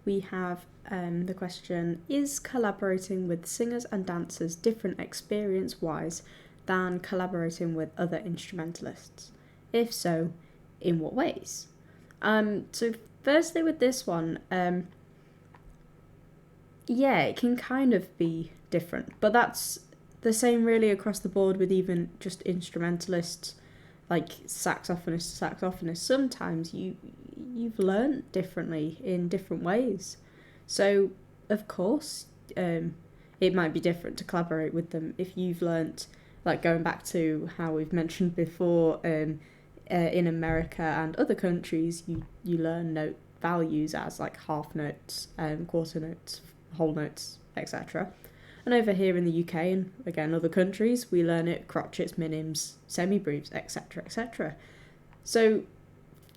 we have the question, is collaborating with singers and dancers different experience-wise than collaborating with other instrumentalists? If so, in what ways? So firstly with this one, yeah, it can kind of be different, but that's the same really across the board with even just instrumentalists, like saxophonist to saxophonist. Sometimes you've learned differently in different ways. So, of course, it might be different to collaborate with them if you've learnt, like going back to how we've mentioned before, in America and other countries, you learn note values as like half notes, quarter notes, whole notes, etc. And over here in the UK and again other countries, we learn it crotchets, minims, semi-breves, etc., etc. So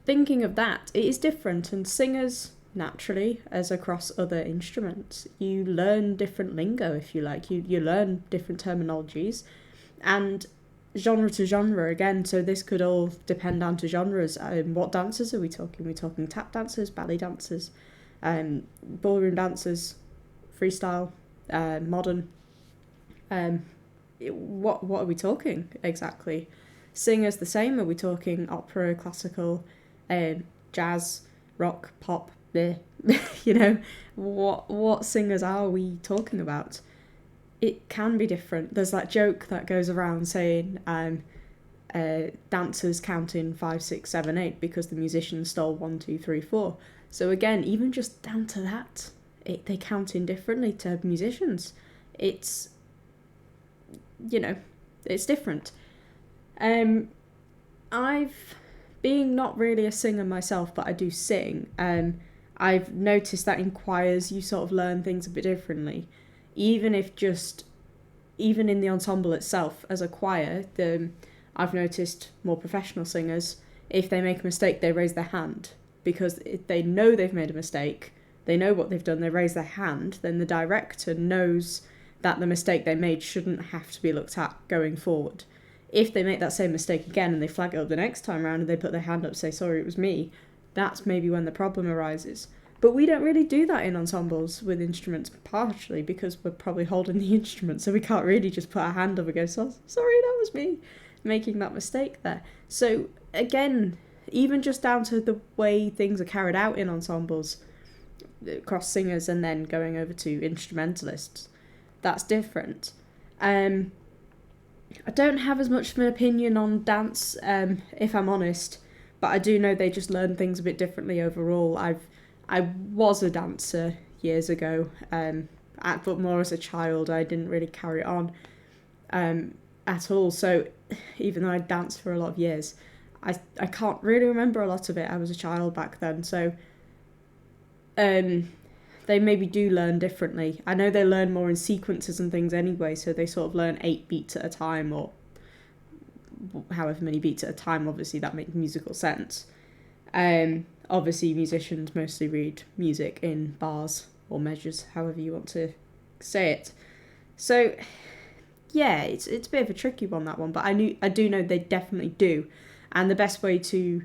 thinking of that, it is different, and singers, naturally, as across other instruments, you learn different lingo, if you like. You learn different terminologies, and genre to genre again, so this could all depend down to genres. What dancers are we talking? We're talking tap dancers, ballet dancers, ballroom dancers, freestyle, modern. What are we talking exactly? Singers the same? Are we talking opera, classical, jazz, rock, pop? You know, what singers are we talking about? It can be different. There's that joke that goes around saying dancers counting 5, 6, 7, 8 because the musicians stole 1, 2, 3, 4. So again, even just down to that, they count in differently to musicians. It's, you know, it's different. Being not really a singer myself, but I do sing, I've noticed that in choirs you sort of learn things a bit differently. Even in the ensemble itself, as a choir, I've noticed more professional singers, if they make a mistake, they raise their hand, because if they know they've made a mistake, they know what they've done, they raise their hand, then the director knows that the mistake they made shouldn't have to be looked at going forward. If they make that same mistake again and they flag it up the next time around and they put their hand up, say, sorry, it was me, that's maybe when the problem arises. But we don't really do that in ensembles with instruments, partially because we're probably holding the instrument, so we can't really just put our hand up and go, sorry, that was me making that mistake there. So again, even just down to the way things are carried out in ensembles, across singers and then going over to instrumentalists, that's different. I don't have as much of an opinion on dance, if I'm honest, but I do know they just learn things a bit differently overall. I was a dancer years ago, but more as a child. I didn't really carry it on at all. So even though I danced for a lot of years, I can't really remember a lot of it. I was a child back then, so they maybe do learn differently. I know they learn more in sequences and things anyway, so they sort of learn 8 beats at a time, or however many beats at a time. Obviously that makes musical sense. Obviously musicians mostly read music in bars or measures, however you want to say it. So yeah, it's a bit of a tricky one, that one, but I do know they definitely do. And the best way to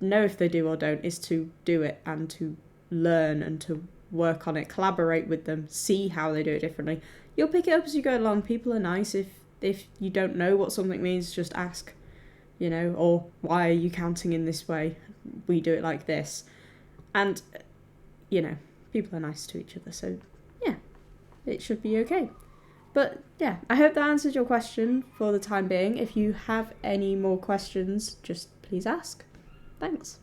know if they do or don't is to do it and to learn and to work on it, collaborate with them, see how they do it differently. You'll pick it up as you go along. People are nice. If you don't know what something means, just ask, you know, or why are you counting in this way? We do it like this. And, you know, people are nice to each other, so yeah, it should be okay. But yeah, I hope that answered your question for the time being. If you have any more questions, just please ask. Thanks.